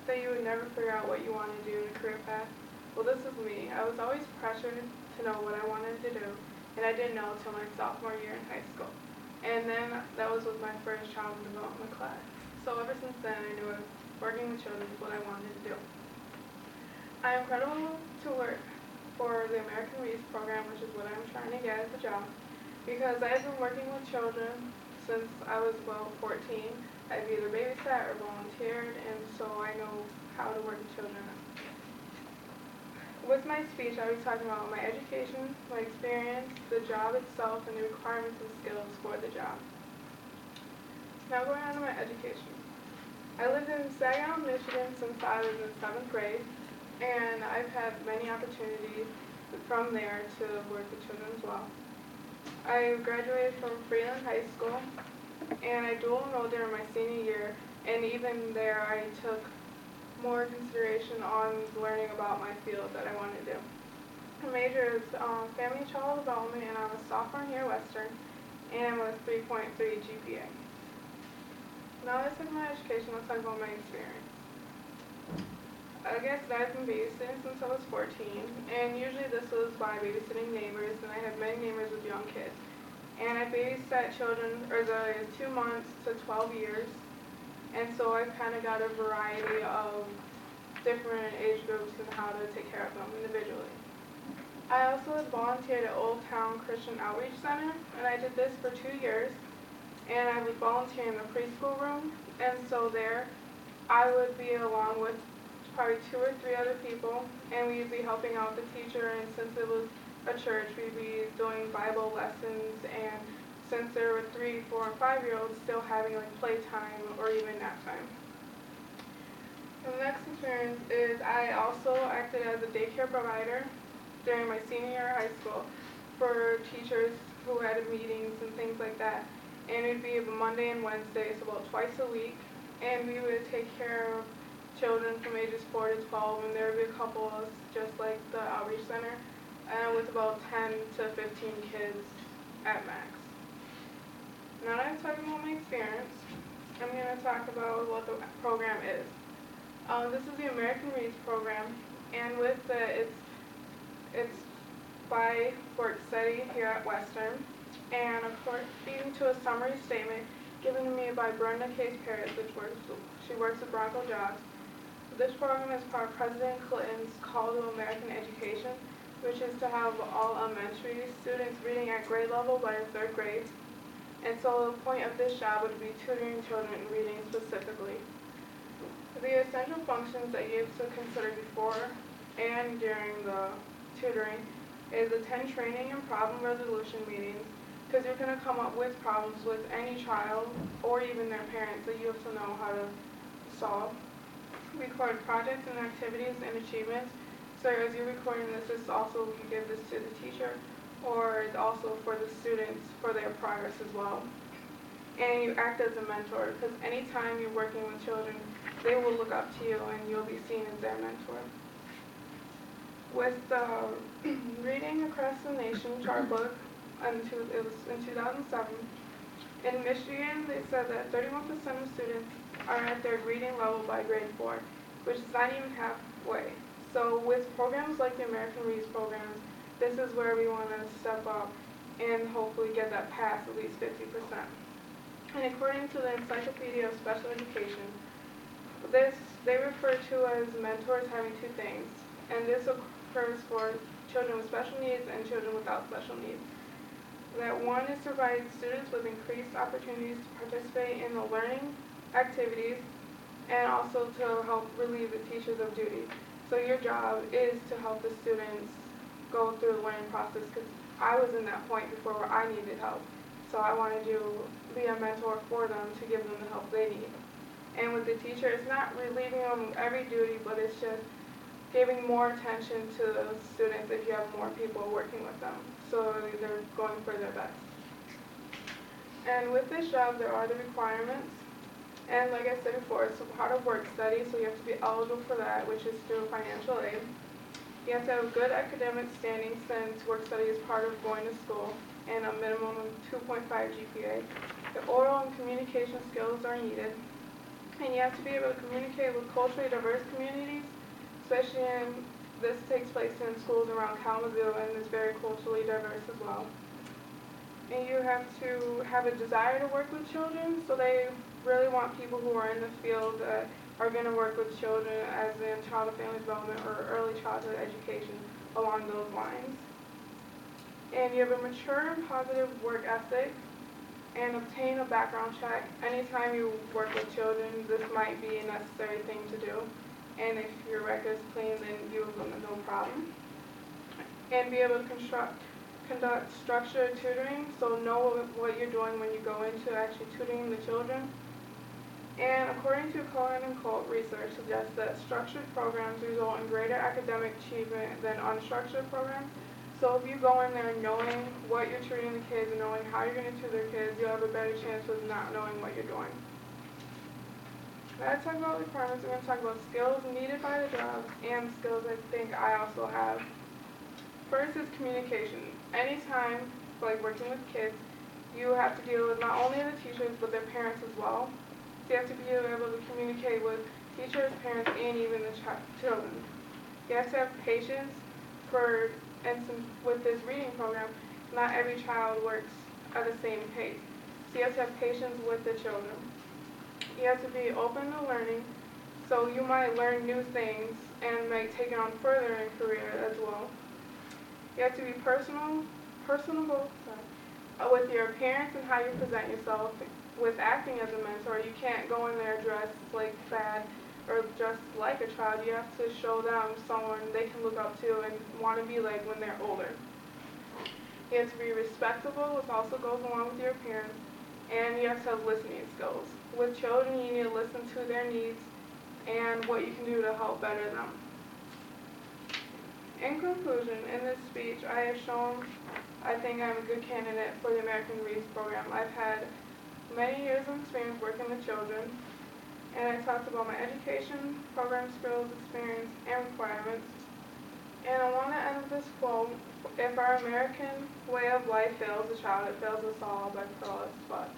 that you would never figure out what you want to do in a career path? Well, this is me. I was always pressured to know what I wanted to do, and I didn't know until my sophomore year in high school. And then that was with my first child development class. So ever since then, I knew working with children is what I wanted to do. I am credible to work for the American Reads program, which is what I'm trying to get as a job, because I've been working with children since I was, 14. I've either babysat or volunteered, and so I know how to work with children. With my speech, I'll be talking about my education, my experience, the job itself, and the requirements and skills for the job. Now going on to my education. I lived in Saginaw, Michigan since I was in 7th grade, and I've had many opportunities from there to work with children as well. I graduated from Freeland High School, and I dual enrolled during my senior year, and even there I took more consideration on learning about my field that I wanted to do. My major is Family and Child Development, and I'm a sophomore here at Western, and with 3.3 GPA. Now let's talk about my education. Let's talk about my experience. I guess I've been babysitting since I was 14, and usually this was by babysitting neighbors, and I have many neighbors with young kids. And I babysat children for the 2 months to 12 years, and so I've kind of got a variety of different age groups and how to take care of them individually. I also volunteered at Old Town Christian Outreach Center, and I did this for 2 years, and I would volunteer in the preschool room, and so there I would be along with probably 2 or 3 other people, and we'd be helping out the teacher, and since it was a church, we'd be doing Bible lessons, and since there were 3, 4, and 5-year-olds, still having like playtime or even nap time. And the next experience is I also acted as a daycare provider during my senior year of high school for teachers who had meetings and things like that. And it would be Monday and Wednesday, so about twice a week, and we would take care of children from ages 4 to 12, and there would be a couple of us, just like the outreach center, with about 10 to 15 kids at max. Now that I'm talking about my experience, I'm going to talk about what the program is. This is the American Reads program, and with it's by work study here at Western, and according to a summary statement given to me by Brenda Case Paris, she works at Bronco Jobs. This program is part of President Clinton's Call to American Education, which is to have all elementary students reading at grade level by the 3rd grade. And so the point of this job would be tutoring children in reading specifically. The essential functions that you have to consider before and during the tutoring is attend training and problem resolution meetings, because you're going to come up with problems with any child or even their parents that you have to know how to solve. Record projects and activities and achievements. So as you're recording this also, you give this to the teacher, or it's also for the students for their progress as well. And you act as a mentor, because anytime you're working with children, they will look up to you and you'll be seen as their mentor. With the Reading Across the Nation chart book, it was in 2007, in Michigan they said that 31% of students are at their reading level by grade 4, which is not even halfway. So with programs like the American Reads programs, this is where we want to step up and hopefully get that past at least 50%. And according to the Encyclopedia of Special Education, they refer to as mentors having 2 things, and this occurs for children with special needs and children without special needs. That one is to provide students with increased opportunities to participate in the learning activities, and also to help relieve the teachers of duty. So your job is to help the students go through the learning process, because I was in that point before where I needed help. So I wanted to be a mentor for them to give them the help they need. And with the teacher, it's not relieving them of every duty, but it's just giving more attention to the students if you have more people working with them, so they're going for their best. And with this job, there are the requirements. And like I said before, it's a part of work study, so you have to be eligible for that, which is through financial aid. You have to have good academic standing, since work study is part of going to school, and a minimum of 2.5 GPA. The oral and communication skills are needed. And you have to be able to communicate with culturally diverse communities, especially this takes place in schools around Kalamazoo and is very culturally diverse as well. And you have to have a desire to work with children, so they really want people who are in the field that are going to work with children as in child and family development or early childhood education along those lines. And you have a mature and positive work ethic and obtain a background check. Anytime you work with children, this might be a necessary thing to do. And if your record is clean, then you have no problem. And be able to conduct structured tutoring, so know what you're doing when you go into actually tutoring the children. And according to Cohen and Colt, research suggests that structured programs result in greater academic achievement than unstructured programs. So if you go in there knowing what you're tutoring the kids and knowing how you're going to tutor the kids, you'll have a better chance with not knowing what you're doing. Now to talk about requirements, we're going to talk about skills needed by the job and skills I think I also have. First is communication. Anytime, like working with kids, you have to deal with not only the teachers, but their parents as well. So you have to be able to communicate with teachers, parents, and even the children. You have to have patience. For instance, with this reading program, not every child works at the same pace. So you have to have patience with the children. You have to be open to learning, so you might learn new things and might take it on further in a career as well. You have to be personable with your appearance and how you present yourself. With acting as a mentor, you can't go in there dressed like bad or dressed like a child. You have to show them someone they can look up to and want to be like when they're older. You have to be respectable, which also goes along with your appearance, and you have to have listening skills. With children, you need to listen to their needs and what you can do to help better them. In conclusion, in this speech, I have shown I think I'm a good candidate for the American Reads program. I've had many years of experience working with children, and I talked about my education, program skills, experience, and requirements. And I want to end with this quote: if our American way of life fails a child, it fails us all by Persuasive Spring.